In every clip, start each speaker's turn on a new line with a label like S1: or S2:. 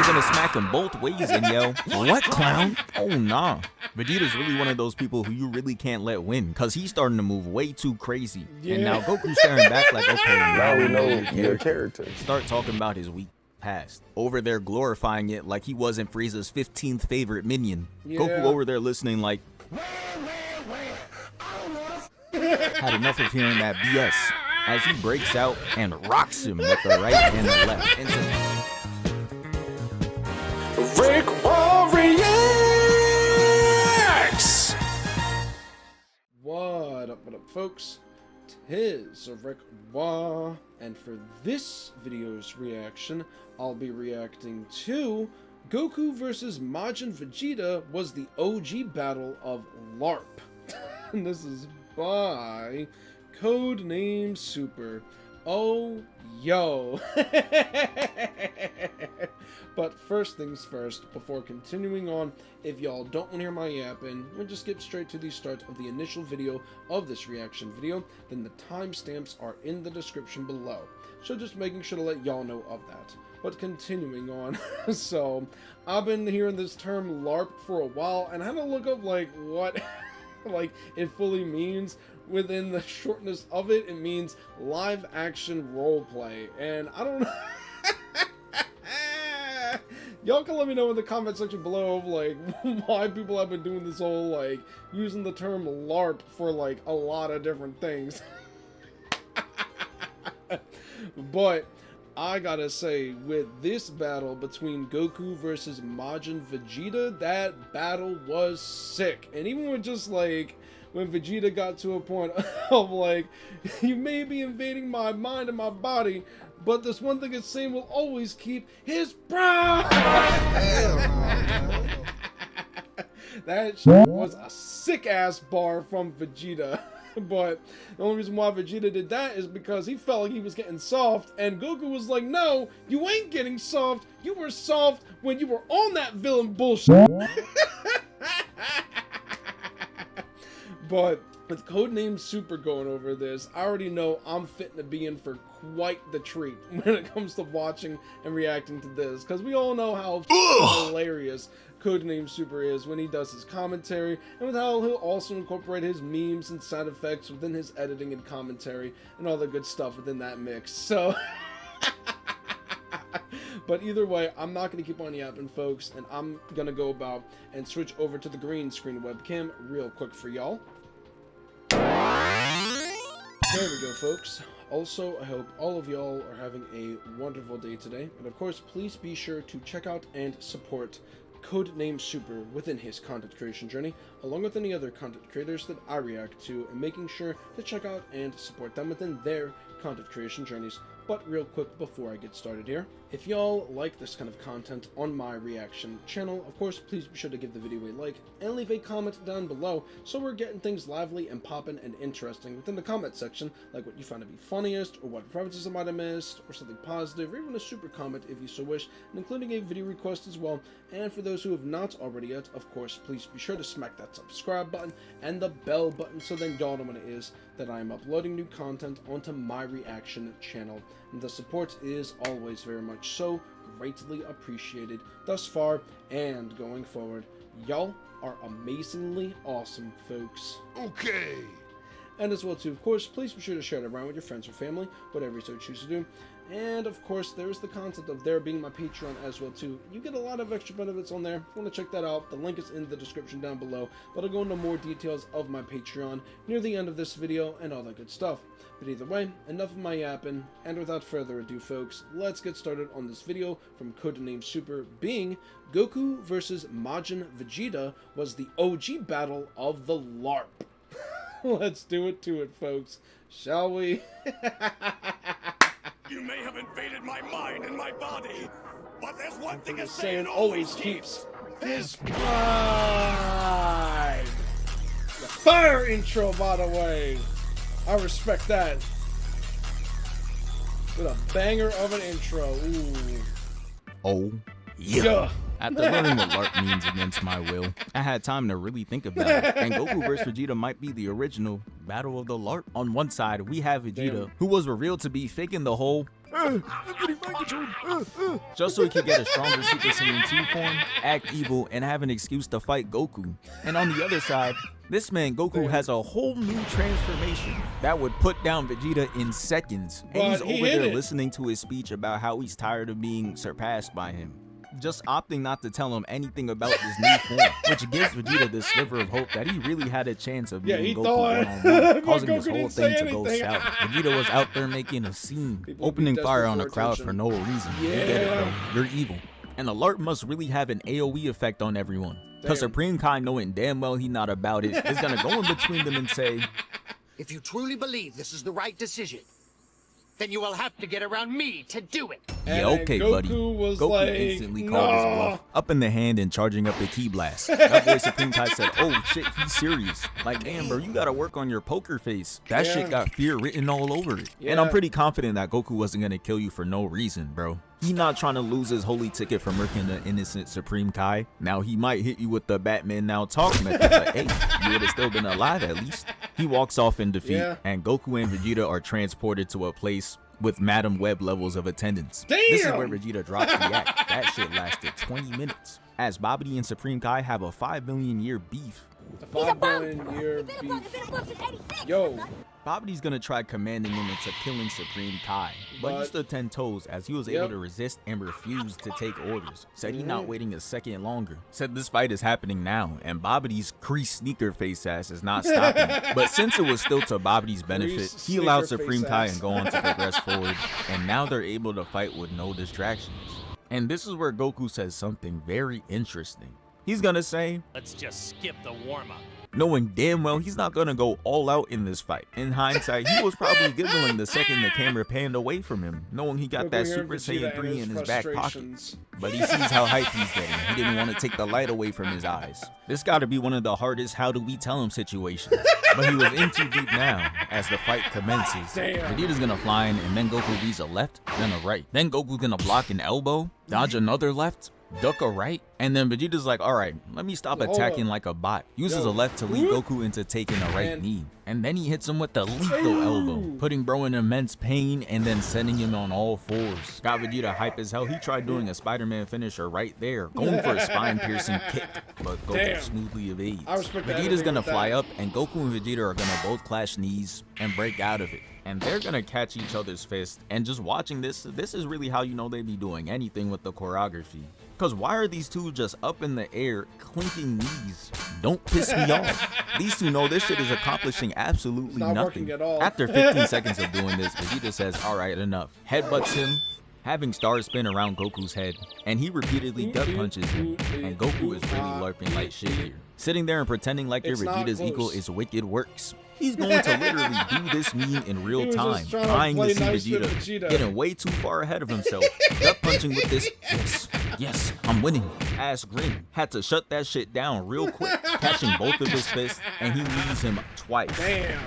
S1: gonna smack him both ways and yell, "What, clown?" Oh nah. Vegeta's really one of those people who you really can't let win, cause he's starting to move way too crazy. Yeah. And now Goku's staring back like, okay, now we know your character. Start talking about his weak past. Over there glorifying it like he wasn't Frieza's 15th favorite minion. Yeah. Goku over there listening like, had enough of hearing that BS as he breaks out and rocks him with the right and the left into
S2: RickWa reacts.
S3: What up, folks? Tis RickWa, and for this video's reaction, I'll be reacting to Goku vs. Majin Vegeta was the OG battle of LARP. And this is by Codenamesuper. Oh, yo. But first things first, before continuing on, if y'all don't want to hear my yapping, we'll just skip straight to the start of the initial video of this reaction video, then the timestamps are in the description below. So just making sure to let y'all know of that. But continuing on, so I've been hearing this term LARP for a while, and I had to look up like what like it fully means. Within the shortness of it, it means live action roleplay, and I don't know. Y'all can let me know in the comment section below of like why people have been doing this whole like using the term LARP for like a lot of different things. But I gotta say, with this battle between Goku versus Majin Vegeta, that battle was sick. And even with just like when Vegeta got to a point of like, you may be invading my mind and my body, but this one thing it's saying will always keep his pride. That shit was a sick ass bar from Vegeta. But the only reason why Vegeta did that is because he felt like he was getting soft, and Goku was like, no, you ain't getting soft. You were soft when you were on that villain bullshit. But with Codenamesuper going over this, I already know I'm fitting to be in for quite the treat when it comes to watching and reacting to this, because we all know how hilarious Codenamesuper is when he does his commentary, and with how he'll also incorporate his memes and sound effects within his editing and commentary and all the good stuff within that mix. So but either way, I'm not going to keep on yapping, folks, and I'm going to go about and switch over to the green screen webcam real quick for y'all. There we go, folks. Also, I hope all of y'all are having a wonderful day today, and of course, please be sure to check out and support Codenamesuper within his content creation journey, along with any other content creators that I react to, and making sure to check out and support them within their content creation journeys. But real quick before I get started here, if y'all like this kind of content on my reaction channel, of course, please be sure to give the video a like and leave a comment down below so we're getting things lively and poppin' and interesting within the comment section, like what you found to be funniest, or what references I might have missed, or something positive, or even a super comment if you so wish, and including a video request as well. And for those who have not already yet, of course, please be sure to smack that subscribe button and the bell button so then y'all know when it is that I am uploading new content onto my reaction channel. And the support is always very much so greatly appreciated thus far and going forward. Y'all are amazingly awesome, folks.
S2: Okay.
S3: And as well too, of course, please be sure to share it around with your friends or family, whatever you so choose to do. And of course, there's the concept of there being my Patreon as well too. You get a lot of extra benefits on there. If you want to check that out, the link is in the description down below. But I'll go into more details of my Patreon near the end of this video and all that good stuff. But either way, enough of my yapping, and without further ado, folks, let's get started on this video from Codenamesuper, being Goku vs. Majin Vegeta was the OG battle of the LARP. Let's do it to it, folks, shall we?
S2: You may have invaded my mind and my body, but there's one thing a
S3: Saiyan
S2: Saiyan
S3: always keeps his pride. The fire intro, by the way. I respect that. With a banger of an intro. Ooh.
S1: oh yeah. After learning what LARP means against my will, I had time to really think about it, and Goku vs Vegeta might be the original battle of the LARP. On one side, we have Vegeta, who was revealed to be faking the whole I'm getting mind controlled. Just so he could get a stronger Super Saiyan 2 form, act evil, and have an excuse to fight Goku. And on the other side, this man Goku has a whole new transformation that would put down Vegeta in seconds. And he's over there listening to his speech about how he's tired of being surpassed by him, just opting not to tell him anything about this new form, which gives Vegeta this sliver of hope that he really had a chance of beating Goku one-on-one, causing this whole thing to go south. Vegeta was out there making a scene, opening fire on a crowd for no reason. You get it, bro. You're evil. And the LARP must really have an AoE effect on everyone, because Supreme Kai, knowing damn well he not about it, is gonna go in between them and say,
S4: if you truly believe this is the right decision, then you will have to get around me to do it.
S1: Yeah, okay,
S3: Goku
S1: buddy.
S3: Was
S1: Goku
S3: like,
S1: instantly called his bluff, up in the hand and charging up the ki blast. That boy Supreme Kai said, oh shit, he's serious. Like, damn, bro, you gotta work on your poker face. That shit got fear written all over it. And I'm pretty confident that Goku wasn't gonna kill you for no reason, bro. He not trying to lose his holy ticket for murking the innocent Supreme Kai. Now, he might hit you with the Batman Now Talk method, but hey, you would have still been alive at least. He walks off in defeat, and Goku and Vegeta are transported to a place with Madam Web levels of attendance. This is where Vegeta drops the act. That shit lasted 20 minutes. As Babidi and Supreme Kai have a 5 million year beef.
S3: The 5 million year beef. Yo.
S1: Babidi's gonna try commanding him into killing Supreme Kai, but he stood 10 toes as he was able to resist and refused to take orders. Said he not waiting a second longer. Said this fight is happening now, and Babidi's creased sneaker face ass is not stopping. But since it was still to Babidi's benefit, he allowed Supreme Kai and go on to progress forward, and now they're able to fight with no distractions. And this is where Goku says something very interesting. He's gonna say,
S5: let's just skip the warm-up.
S1: Knowing damn well he's not gonna go all out in this fight. In hindsight, he was probably giggling the second the camera panned away from him, knowing he got that Super Saiyan 3 in his back pocket. But he sees how hyped he's getting. He didn't want to take the light away from his eyes. This gotta be one of the hardest how do we tell him situations. But he was in too deep now as the fight commences. Vegeta's gonna fly in, and then Goku leads a left, then a right. Then Goku's gonna block an elbow, dodge another left, duck a right, and then Vegeta's like, alright, let me stop attacking like a bot. Uses a left to lead Goku into taking a right knee. And then he hits him with the lethal elbow, putting bro in immense pain and then sending him on all fours. Got Vegeta hype as hell. He tried doing a Spider-Man finisher right there, going for a spine-piercing kick, but Goku smoothly evades. Vegeta's gonna fly up, and Goku and Vegeta are gonna both clash knees and break out of it. And they're gonna catch each other's fists. And just watching this is really how you know they be doing anything with the choreography. Cause why are these two just up in the air clinking knees? Don't piss me off. These two know this shit is accomplishing absolutely nothing. After 15 seconds of doing this, Vegeta says, alright, enough. Headbutts him, having stars spin around Goku's head, and he repeatedly gut punches him. And Goku is really LARPing like shit here. Sitting there and pretending like you're Vegeta's equal is wicked works. He's going to literally do this meme in real time, trying to see Vegeta getting way too far ahead of himself. Gut punching with this, yes, I'm winning, ass grin. Had to shut that shit down real quick, catching both of his fists, and he leaves him twice.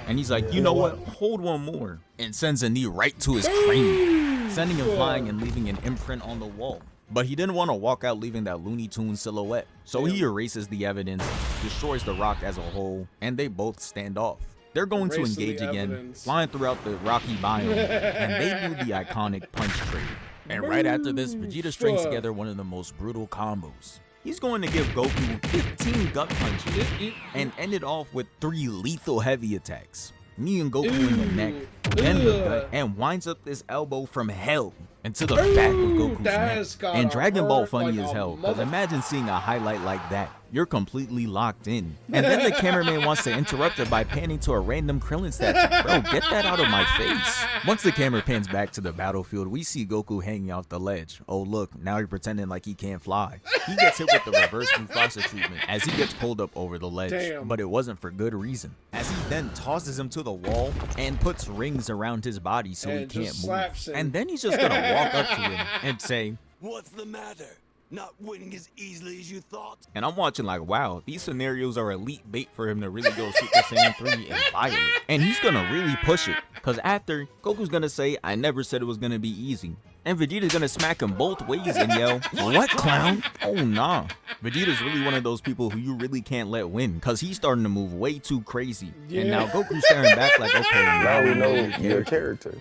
S1: And he's like, you know what, hold one more, and sends a knee right to his cranium, sending him flying and leaving an imprint on the wall. But he didn't want to walk out leaving that Looney Tunes silhouette, so he erases the evidence, destroys the rock as a whole, and they both stand off. They're going to engage again, flying throughout the rocky biome, and they do the iconic punch trade. And right after this, Vegeta strings together one of the most brutal combos. He's going to give Goku 15 gut punches and end it off with 3 lethal heavy attacks. Knee and Goku in the neck, then the gut, and winds up this elbow from hell into the back of Goku's neck. And Dragon Ball funny as hell, because imagine seeing a highlight like that. You're completely locked in. And then the cameraman wants to interrupt it by panning to a random Krillin statue. Bro, get that out of my face. Once the camera pans back to the battlefield, we see Goku hanging off the ledge. Oh look, now he's pretending like he can't fly. He gets hit with the reverse Mufasa treatment as he gets pulled up over the ledge. But it wasn't for good reason, as he then tosses him to the wall and puts rings around his body so he can't move. And then he's just gonna walk up to him and say,
S2: "What's the matter? Not winning as easily as you thought?"
S1: And I'm watching like, wow, these scenarios are elite bait for him to really go Super Saiyan 3 and violate. And he's gonna really push it, because after, Goku's gonna say, I never said it was gonna be easy. And Vegeta's gonna smack him both ways and yell, what, clown? Oh nah. Vegeta's really one of those people who you really can't let win, because he's starting to move way too crazy. And now Goku's staring back like, okay, now we know your character.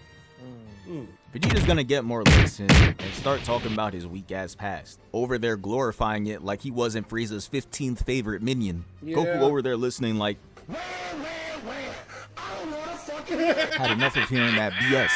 S1: Vegeta's gonna get more listen and start talking about his weak-ass past. Over there glorifying it like he wasn't Frieza's 15th favorite minion.
S3: Yeah.
S1: Goku over there listening like, had enough of hearing that BS.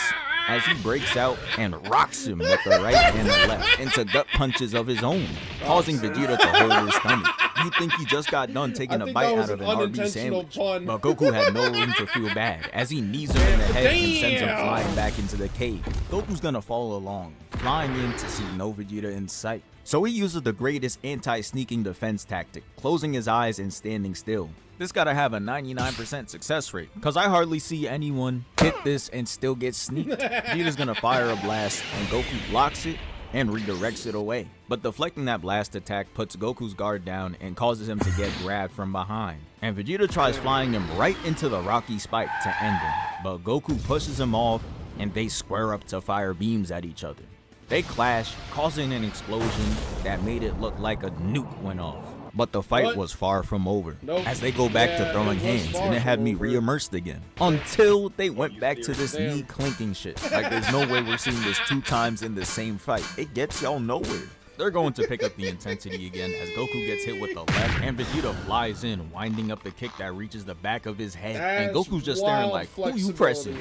S1: As he breaks out and rocks him with the right and the left into gut punches of his own, causing Vegeta to hold his stomach. You'd think he just got done taking a bite out of an RB sandwich, but Goku had no room to feel bad as he knees him in the head and sends him flying back into the cave. Goku's gonna follow along, flying in to see no Vegeta in sight. So he uses the greatest anti-sneaking defense tactic, closing his eyes and standing still. This gotta have a 99% success rate, cause I hardly see anyone hit this and still get sneaked. Vegeta's gonna fire a blast and Goku blocks it and redirects it away. But deflecting that blast attack puts Goku's guard down and causes him to get grabbed from behind. And Vegeta tries flying him right into the rocky spike to end him, but Goku pushes him off and they square up to fire beams at each other. They clash, causing an explosion that made it look like a nuke went off. But the fight was far from over, as they go back to throwing hands, and it had me re-immersed again. Until they went back to this knee clinking shit. Like there's no way we're seeing this 2 times in the same fight. It gets y'all nowhere. They're going to pick up the intensity again as Goku gets hit with the left, and Vegeta flies in, winding up the kick that reaches the back of his head. And Goku's just staring like, who you pressing?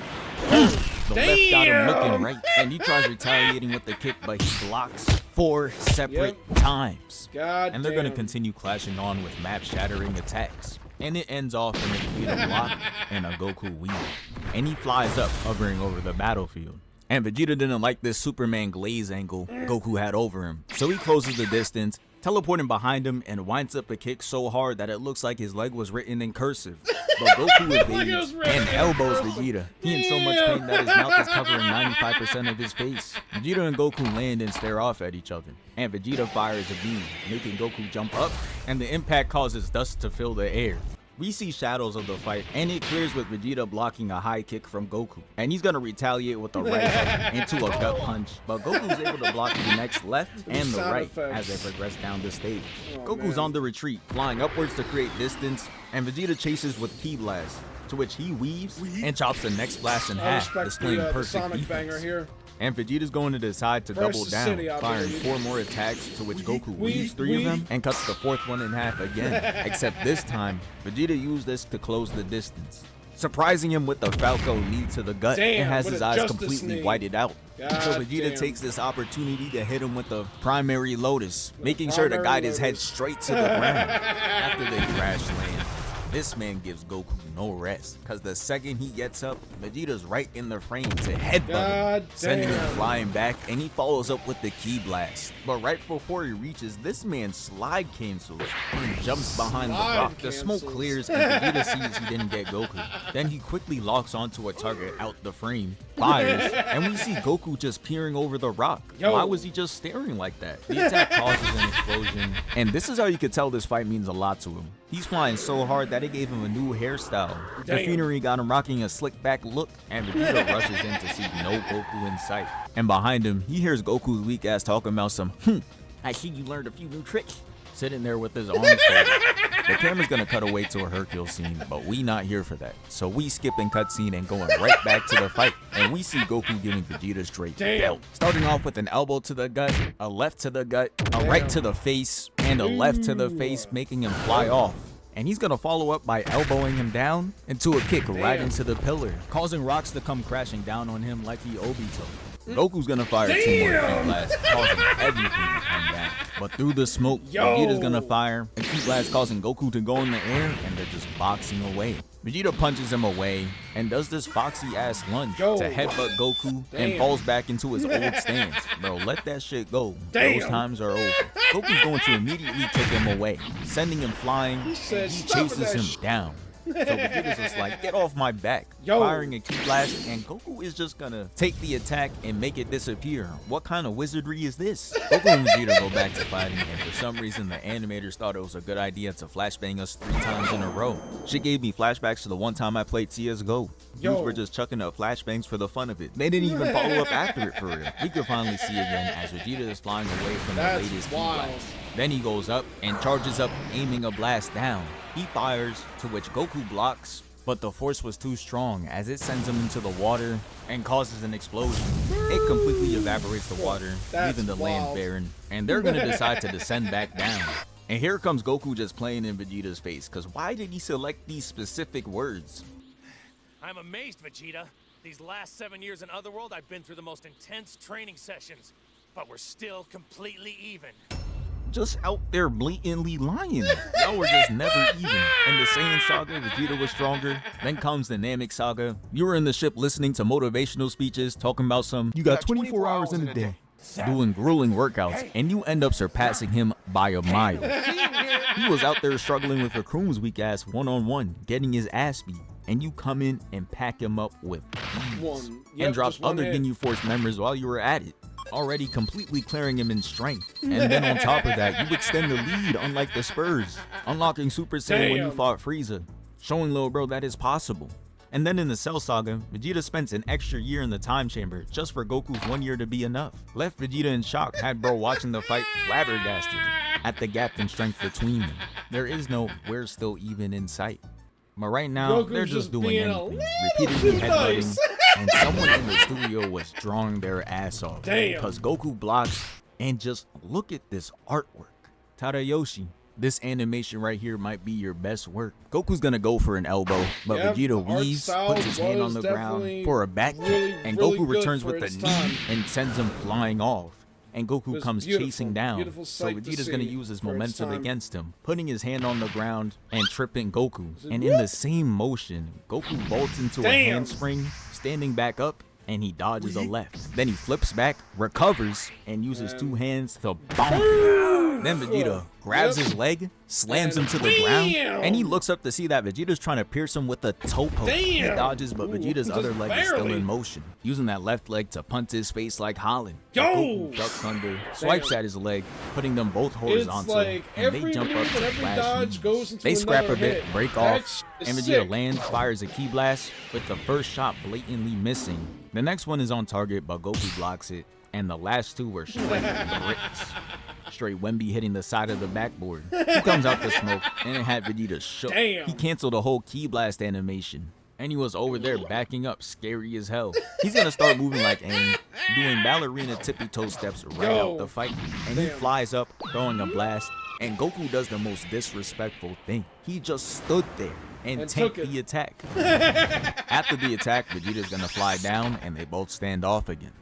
S1: The left got him looking right, and he tries retaliating with the kick, but he blocks 4 separate times. And they're going to continue clashing on with map-shattering attacks. And it ends off in a Vegeta block and a Goku weave. And he flies up, hovering over the battlefield. And Vegeta didn't like this Superman glaze angle Goku had over him, so he closes the distance, teleporting behind him and winds up a kick so hard that it looks like his leg was written in cursive. But Goku evades and elbows Vegeta. He in so much pain that his mouth is covering 95% of his face. Vegeta and Goku land and stare off at each other, and Vegeta fires a beam, making Goku jump up, and the impact causes dust to fill the air. We see shadows of the fight, and it clears with Vegeta blocking a high kick from Goku. And he's gonna retaliate with the right hook into a gut punch, but Goku's able to block the next left and the right as they progress down the stage. Goku's on the retreat, flying upwards to create distance, and Vegeta chases with Ki Blast, to which he weaves and chops the next blast in half, displaying perfect defense. And Vegeta's going to decide to double down, firing 4 more attacks, to which Goku weaves 3 of them and cuts the 4th one in half again. Except this time, Vegeta used this to close the distance, surprising him with the Falco knee to the gut and has his eyes completely whited out. So Vegeta takes this opportunity to hit him with the primary Lotus, making sure to guide his head straight to the ground. After they crash land, this man gives Goku no rest, cause the second he gets up, Vegeta's right in the frame to headbutt him, sending him flying back, and he follows up with the Ki Blast. But right before he reaches, this man slide cancels and jumps behind the rock. The smoke clears and Vegeta sees he didn't get Goku. Then he quickly locks onto a target out the frame, fires, and we see Goku just peering over the rock. Why was he just staring like that? The attack causes an explosion, and this is how you could tell this fight means a lot to him. He's flying so hard that it gave him a new hairstyle. The Finery got him rocking a slick back look, and Vegeta rushes in to see no Goku in sight. And behind him, he hears Goku's weak ass talking about some, I see you learned a few new tricks, sitting there with his arms folded. The camera's gonna cut away to a Hercule scene, but we not here for that. So we skipping cutscene and going right back to the fight, and we see Goku giving Vegeta straight belt. Starting off with an elbow to the gut, a left to the gut, a right to the face, and a left to the face, making him fly off. And he's gonna follow up by elbowing him down into a kick right into the pillar, causing rocks to come crashing down on him like he Obito. Goku's gonna fire 2 more Ki Blasts, causing everything to come back. But through the smoke, Vegeta's gonna fire a Ki Blast, causing Goku to go in the air, and they're just boxing away. Vegeta punches him away and does this foxy ass lunge to headbutt Goku and falls back into his old stance. Bro, let that shit go. Those times are over. Goku's going to immediately take him away, sending him flying, and he chases him down. So Vegeta's just like, get off my back, firing a Ki Blast, and Goku is just gonna take the attack and make it disappear. What kind of wizardry is this? Goku and Vegeta go back to fighting, and for some reason the animators thought it was a good idea to flashbang us 3 times in a row. Shit gave me flashbacks to the one time I played CSGO. Dudes were just chucking up flashbangs for the fun of it. They didn't even follow up after it for real. We could finally see again as Vegeta is flying away from the latest Ki Blast. Then he goes up and charges up, aiming a blast down. He fires, to which Goku blocks, but the force was too strong as it sends him into the water and causes an explosion. It completely evaporates the water, leaving the land barren, and they're gonna decide to descend back down. And here comes Goku just playing in Vegeta's face, cause why did he select these specific words?
S5: I'm amazed, Vegeta. These last 7 years in Otherworld, I've been through the most intense training sessions, but we're still completely even.
S1: Just out there blatantly lying. Y'all were just never even. In the Saiyan saga, Vegeta was stronger. Then comes the Namek saga. You were in the ship listening to motivational speeches, talking about you got 24 hours in a day, doing grueling workouts, and you end up surpassing him by a mile. He was out there struggling with Raccoon's weak ass one-on-one, getting his ass beat, and you come in and pack him up with ease, and drop other Ginyu Force members while you were at it, already completely clearing him in strength. And then on top of that, you extend the lead unlike the Spurs, unlocking Super Saiyan when you fought Frieza, showing little bro that is possible. And then in the Cell Saga, Vegeta spent an extra year in the time chamber just for Goku's 1 year to be enough. Left Vegeta in shock, had bro watching the fight flabbergasted at the gap in strength between them. There is no we're still even in sight. But right now, they're just doing anything, repeatedly headbutting, and someone in the studio was drawing their ass off. Because Goku blocks, and just look at this artwork. Tadayoshi, this animation right here might be your best work. Goku's gonna go for an elbow, but Vegeta weaves, puts his hand on the ground for a back kick, and Goku returns with the knee and sends him flying off. And Goku comes chasing down, so Vegeta's gonna use his momentum against him, putting his hand on the ground and tripping Goku. And in the same motion, Goku vaults into a handspring, standing back up, and he dodges a left. Then he flips back, recovers, and uses two hands to bonk. Then Vegeta grabs his leg, slams him to the ground, and he looks up to see that Vegeta's trying to pierce him with a toe poke. He dodges, but Vegeta's other leg is still in motion, using that left leg to punt his face like Holland. Goku ducks under, swipes at his leg, putting them both horizontal, and they jump up to flash knees. They scrap a bit, break off, and Vegeta lands, fires a ki blast, with the first shot blatantly missing. The next one is on target, but Goku blocks it, and the last two were straight bricks. Straight Wemby hitting the side of the backboard. He comes out the smoke, and it had Vegeta shook. He canceled the whole ki blast animation, and he was over there backing up, scary as hell. He's gonna start moving like Aang, doing ballerina tippy toe steps right out the fight, and he flies up, throwing a blast, and Goku does the most disrespectful thing. He just stood there and tanked the attack. After the attack, Vegeta's gonna fly down, and they both stand off again.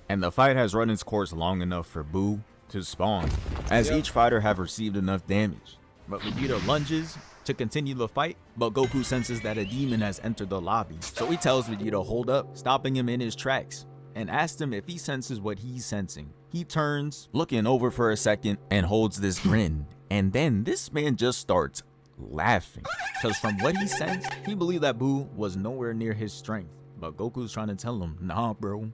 S1: And the fight has run its course long enough for Buu to spawn, as each fighter have received enough damage. But Vegeta lunges to continue the fight, but Goku senses that a demon has entered the lobby. So he tells Vegeta to hold up, stopping him in his tracks, and asks him if he senses what he's sensing. He turns, looking over for a second, and holds this grin. And then this man just starts laughing, because from what he sensed, he believed that Buu was nowhere near his strength. But Goku's trying to tell him, nah bro,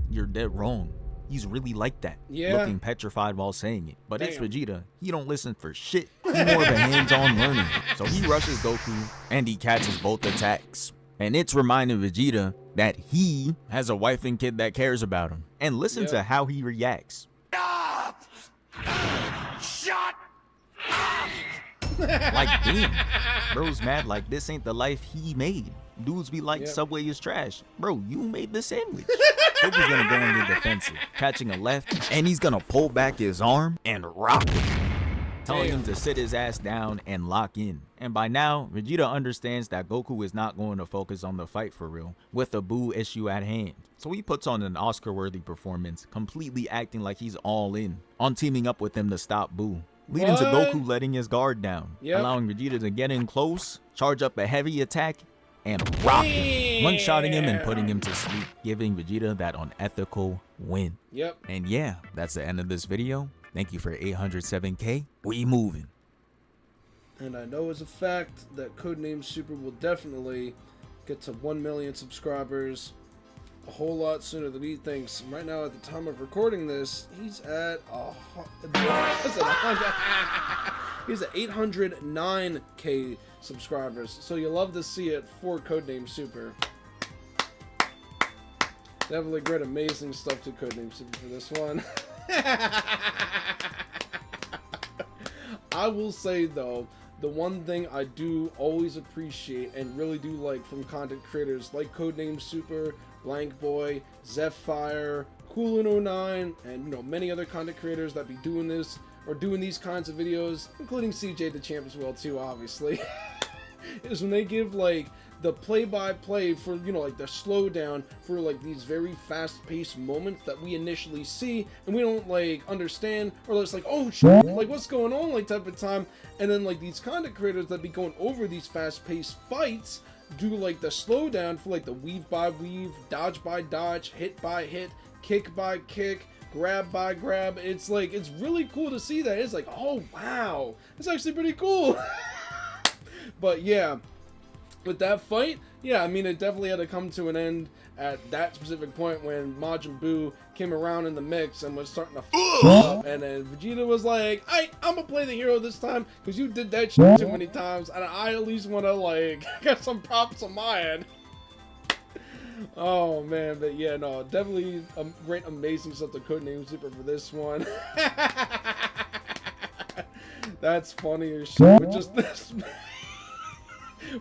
S1: you're dead wrong. He's really like that, looking petrified while saying it. But it's Vegeta. He don't listen for shit. He's more of a hands-on learner. So he rushes Goku, and he catches both attacks. And it's reminding Vegeta that he has a wife and kid that cares about him. And listen to how he reacts.
S4: Shut up!
S1: Like, damn. Bro's mad like this ain't the life he made. Dudes be like, Subway is trash. Bro, you made the sandwich. Goku's gonna go in the defensive, catching a left, and he's gonna pull back his arm and rock him, telling him to sit his ass down and lock in. And by now, Vegeta understands that Goku is not going to focus on the fight for real, with the Buu issue at hand. So he puts on an Oscar-worthy performance, completely acting like he's all in on teaming up with him to stop Buu, leading to Goku letting his guard down, allowing Vegeta to get in close, charge up a heavy attack, and rock him, one-shotting him and putting him to sleep, giving Vegeta that unethical win. And yeah, that's the end of this video. Thank you for 807K. We moving.
S3: And I know as a fact that Codenamesuper will definitely get to 1 million subscribers a whole lot sooner than he thinks. Right now, at the time of recording this, he's at he's at 809K subscribers. So you love to see it for Codenamesuper. Definitely great, amazing stuff to Codenamesuper for this one. I will say though the one thing I do always appreciate and really do like from content creators like Codenamesuper, Blank Boy, Zephyr, Coolin09, and you know, many other content creators that be doing this or doing these kinds of videos, including CJ the Champ as well too, obviously, is when they give like the play-by-play for, you know, like the slowdown for like these very fast-paced moments that we initially see and we don't like understand, or it's like, oh shit, like what's going on, like type of time. And then like these content creators that be going over these fast-paced fights do like the slowdown for like the weave by weave, dodge by dodge, hit by hit, kick by kick, grab by grab. It's like, it's really cool to see that. It's like, oh wow, it's actually pretty cool. But yeah, with that fight, yeah, I mean, it definitely had to come to an end at that specific point when Majin Buu came around in the mix and was starting to f up, and then Vegeta was like, I'm gonna play the hero this time because you did that shit too many times, and I at least want to like get some props on my end. Oh man, but yeah, no, definitely a great, amazing stuff to Codenamesuper for this one. That's funny as shit. With just this.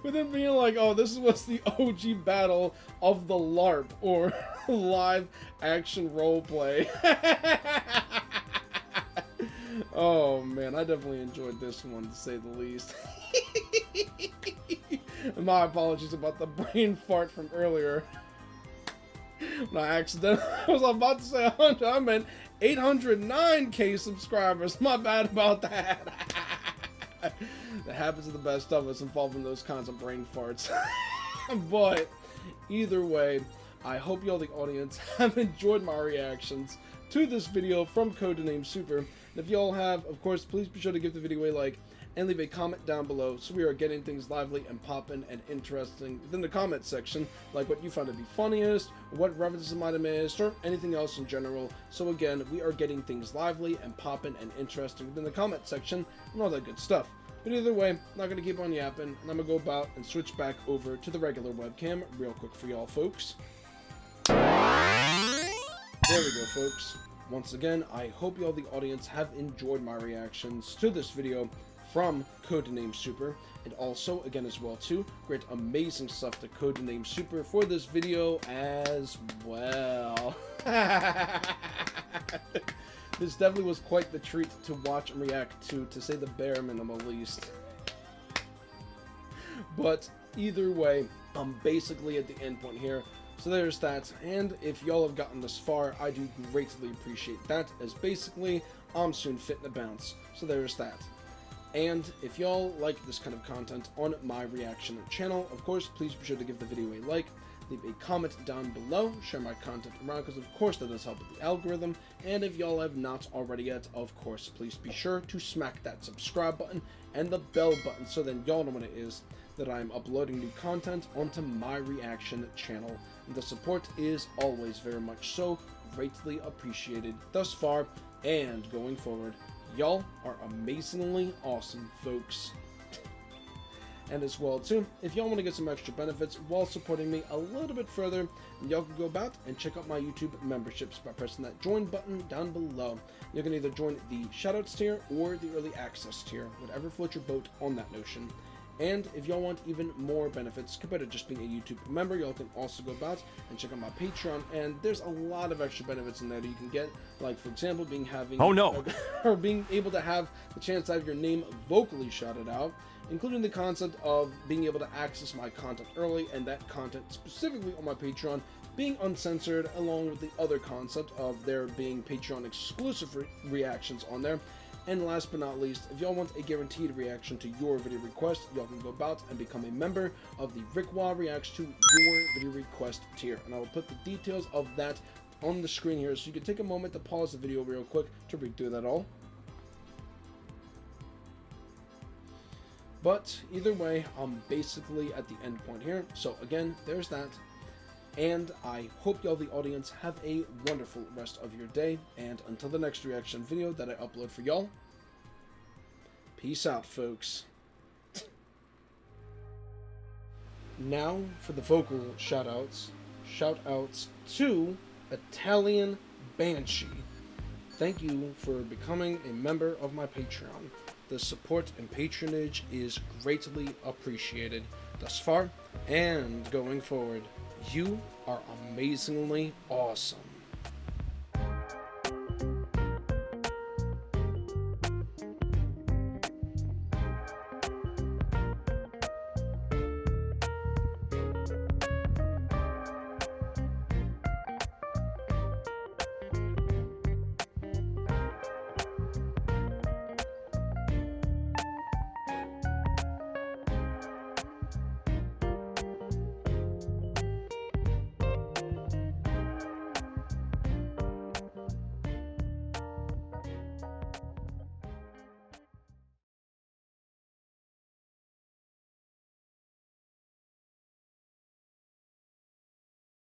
S3: With him being like, oh, this was the OG battle of the LARP, or live action roleplay. Oh man, I definitely enjoyed this one, to say the least. My apologies about the brain fart from earlier. No, accident. I was about to say 100, I meant 809k subscribers. My bad about that. That happens to the best of us involved in those kinds of brain farts. But either way, I hope y'all, the audience, have enjoyed my reactions to this video from Codenamesuper. And if y'all have, of course, please be sure to give the video a like and leave a comment down below so we are getting things lively and poppin' and interesting within the comment section, like what you found to be funniest, what references might have missed, or anything else in general. So again, we are getting things lively and poppin' and interesting within the comment section and all that good stuff. But either way, I'm not going to keep on yapping, and I'm going to go about and switch back over to the regular webcam real quick for y'all folks. There we go, folks. Once again, I hope y'all, the audience, have enjoyed my reactions to this video from Codenamesuper, and also, again as well too, great amazing stuff to Codenamesuper for this video as well. This definitely was quite the treat to watch and react to say the bare minimum at least. But either way, I'm basically at the end point here. So there's that, and if y'all have gotten this far, I do greatly appreciate that, as basically, I'm soon fitting to bounce. So there's that. And if y'all like this kind of content on my reaction channel, of course, please be sure to give the video a like, leave a comment down below, share my content around, because of course that does help with the algorithm. And if y'all have not already yet, of course, please be sure to smack that subscribe button and the bell button so then y'all know when it is that I'm uploading new content onto my reaction channel. And the support is always very much so greatly appreciated thus far and going forward. Y'all are amazingly awesome, folks. And as well too, if y'all want to get some extra benefits while supporting me a little bit further, y'all can go about and check out my YouTube memberships by pressing that join button down below. You can either join the Shoutouts tier or the early access tier, whatever floats your boat on that notion. And if y'all want even more benefits compared to just being a YouTube member, y'all can also go about and check out my Patreon, and there's a lot of extra benefits in there that you can get, like for example, being able to have the chance to have your name vocally shouted out, including the concept of being able to access my content early, and that content specifically on my Patreon being uncensored, along with the other concept of there being Patreon exclusive reactions on there. And last but not least, if y'all want a guaranteed reaction to your video request, y'all can go about and become a member of the RickWa Reacts to Your Video Request tier. And I will put the details of that on the screen here, so you can take a moment to pause the video real quick to read through that all. But either way, I'm basically at the end point here. So again, there's that. And I hope y'all, the audience, have a wonderful rest of your day. And until the next reaction video that I upload for y'all, peace out, folks. Now for the vocal shoutouts. Shoutouts to Italian Banshee, thank you for becoming a member of my Patreon. The support and patronage is greatly appreciated thus far and going forward. You are amazingly awesome.